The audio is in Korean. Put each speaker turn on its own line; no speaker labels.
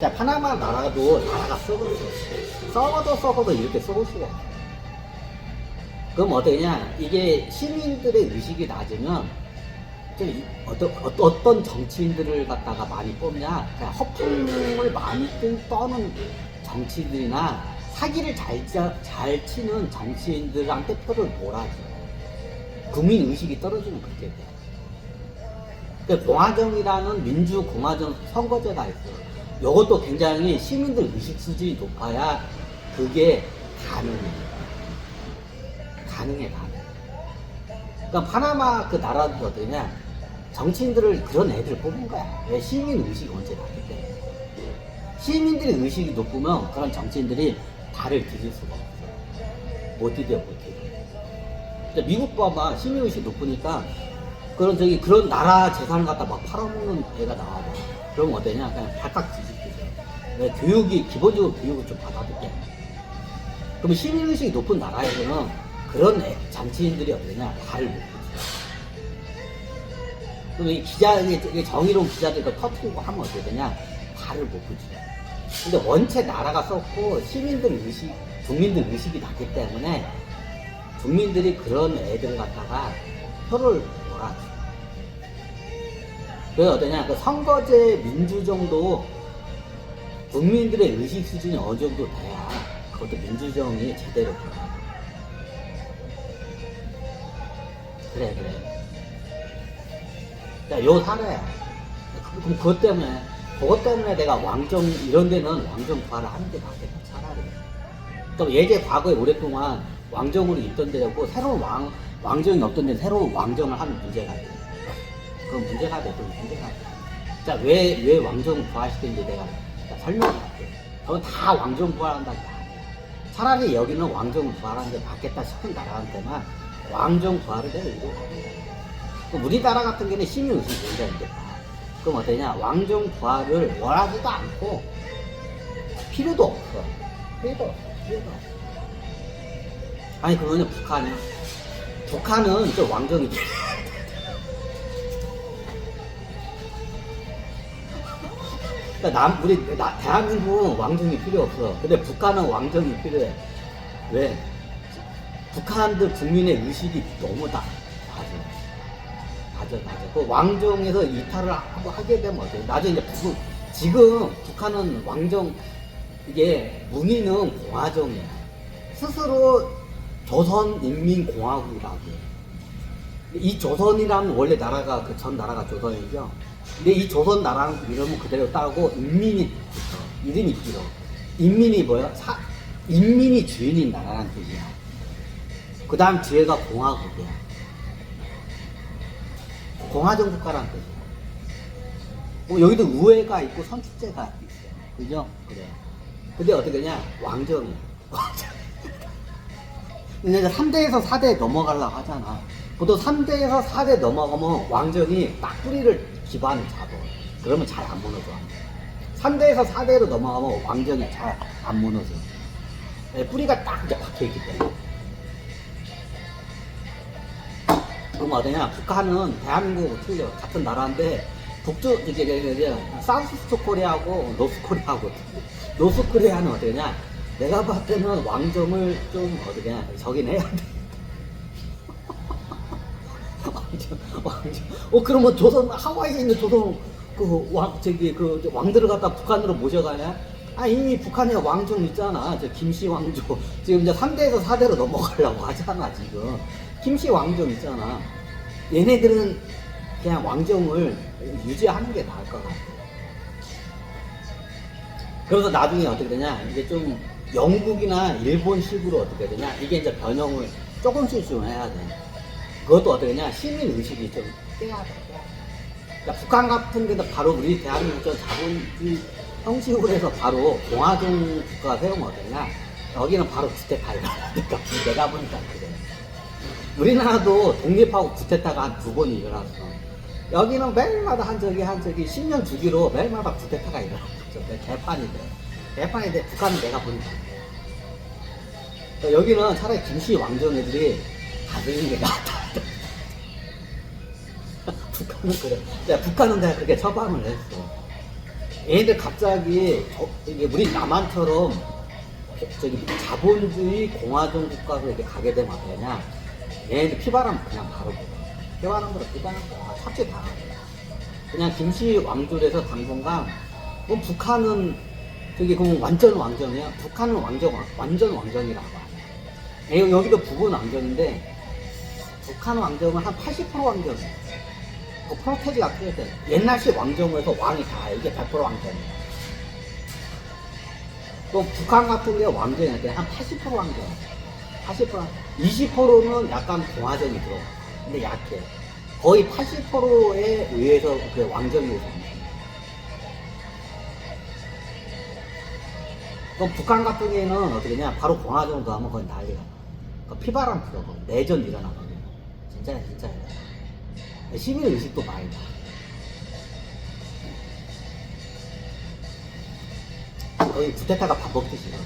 자, 파나마 나라도 나라가 썩었어. 썩어도 이렇게 썩을 수가 없어. 그럼 어떠냐? 이게 시민들의 의식이 낮으면 좀 어떤 정치인들을 갖다가 많이 뽑냐? 그냥 허풍을 많이 떠는 정치인들이나 사기를 잘 치는 정치인들한테 표를 몰아줘. 국민 의식이 떨어지면 그렇게 돼. 공화정이라는 민주공화정 선거제가 있어. 이것도 굉장히 시민들 의식 수준이 높아야 그게 가능해. 그러니까 파나마 그 나라도 어떠냐? 정치인들을 그런 애들 뽑은 거야. 왜? 시민 의식이 언제 낮기 때문에. 시민들의 의식이 높으면 그런 정치인들이 발을 디딜 수가 없어. 못 디뎌. 미국 봐봐. 시민 의식이 높으니까 그런 나라 재산을 갖다 막 팔아먹는 애가 나와봐. 그럼 어떠냐? 그냥 발칵 뒤집히죠. 기본적으로 교육을 좀 받아둘게. 그럼 시민의식이 높은 나라에서는 그런 정치인들이 어떠냐? 발을 못 붙여. 그럼 이 정의로운 기자들도 터트리고 하면 어떻게 되냐? 발을 못 붙여. 근데 원체 나라가 썩고 국민들 의식이 낮기 때문에 국민들이 그런 애들을 갖다가 표를 몰아줘. 그래서 어떠냐, 그 선거제 민주정도 국민들의 의식 수준이 어느 정도 돼야 그것도 민주정이 제대로 돌아가. 그래. 자, 요 사례야. 그럼 그것 때문에 내가 이런 데는 왕정 부활을 하는 게 낫겠다, 차라리. 그럼 예제 과거에 오랫동안 왕정으로 있던 데고 새로운 왕정이 없던 데 새로운 왕정을 하는 문제가 있어. 그건 문제가 돼. 자, 왜 왕정 부활시켰는지 내가 설명할게. 그건 다 왕정 부활한다는 게 아니야. 차라리 여기는 왕정 부활하는 게 낫겠다 싶은 나라한테만 왕정 부활을 내가 이루고 하는 거야. 그럼 우리나라 같은 경우는 시민의식이 굉장히 높아. 그럼 어떠냐? 왕정 부활을 원하지도 않고 필요도 없어. 필요도 없어. 아니, 그러면 북한은 또 왕정이 그러니까 대한민국은 왕정이 필요 없어. 근데 북한은 왕정이 필요해. 왜? 북한들 국민의 의식이 너무 낮아. 그 왕정에서 이탈을 하게 되면 어때? 나중에 이제 지금 북한은 이게 문의는 공화정이야. 스스로 조선인민공화국이라고 해. 이 조선이라는 원래 나라가 전 나라가 조선이죠. 근데 이 조선 나라는 이름은 그대로 따고 이름이 길어. 인민이 뭐야? 인민이 주인인 나라라는 뜻이야. 그 다음 뒤에가 공화국이야. 공화정 국가라는 뜻이야. 여기도 의회가 있고 선출제가 있어. 그죠? 그래. 근데 어떻게 되냐? 왕정이야. 근데 이제 3대에서 4대 넘어가려고 하잖아. 보통 3대에서 4대 넘어가면 왕정이 딱 뿌리를 기반을 잡아. 그러면 잘 안 무너져. 3대에서 4대로 넘어가면 왕정이 잘 안 무너져. 뿌리가 딱 이제 박혀있기 때문에. 그럼 어떠냐? 북한은 대한민국하고 틀려. 같은 나라인데 사우스 코리아하고 노스 코리아하고 틀려. 노스 코리아는 어떠냐? 내가 봤을 때는 왕정을 좀 저긴 해야 돼. 그러면 하와이에 있는 왕들을 갖다 북한으로 모셔가냐? 이미 북한에 왕정 있잖아. 김씨 왕조. 지금 이제 3대에서 4대로 넘어가려고 하잖아, 지금. 김씨 왕정 있잖아. 얘네들은 그냥 왕정을 유지하는 게 나을 것 같아. 그래서 나중에 어떻게 되냐? 이게 좀 영국이나 일본식으로 어떻게 되냐? 이게 이제 변형을 조금씩 좀 해야 돼. 그것도 어떻게 되냐? 시민의식이 좀 깨야 돼. 그러니까 북한 같은 데도 바로 우리 대한민국 자본주의 형식으로 해서 바로 공화정 국가가 세우면 어떠냐? 여기는 바로 구테타야. 그러니까 내가 보니까 그래. 우리나라도 독립하고 구테타가 한 2번이 일어났어. 여기는 매일마다 한 적이 10년 주기로 매일마다 구테타가 일어났어. 개판이 돼. 북한은 내가 보니까. 그러니까 여기는 차라리 김씨 왕정 애들이 다스리는 게 낫다. 북한은 그래. 북한은 내가 그렇게 처방을 했어. 얘네들 갑자기 이게 우리 남한처럼 저기 자본주의 공화정 국가로 이렇게 가게 되면 어떻게 되냐? 얘네들 피바람 그냥 바로 불어. 피바람으로 피바람 삭제 다. 그냥 김씨 왕조에서 당분간 그럼 북한은 저기 그럼 완전 왕정이야? 북한은 완전 왕정이라고 하네. 여기도 북은 왕정인데 북한 왕정은 한 80% 왕정이야. 그 프로테지가 필요해. 옛날식 왕정에서 왕이 다 이게 100% 왕정이야. 또 북한 같은 경우 왕정일 때 한 80% 왕정. 80%, 20%는 약간 공화정이 들어. 근데 약해. 거의 80%에 의해서 그 왕정이 오서. 그럼 북한 같은 경우에는 어떻게 되냐? 바로 공화정도 하면 거의 난리가 나. 그 피바람 불어. 내전 일어나거든. 진짜야. 11일 의식도 많이 나. 거의 구테타가 밥 먹듯이 일어나.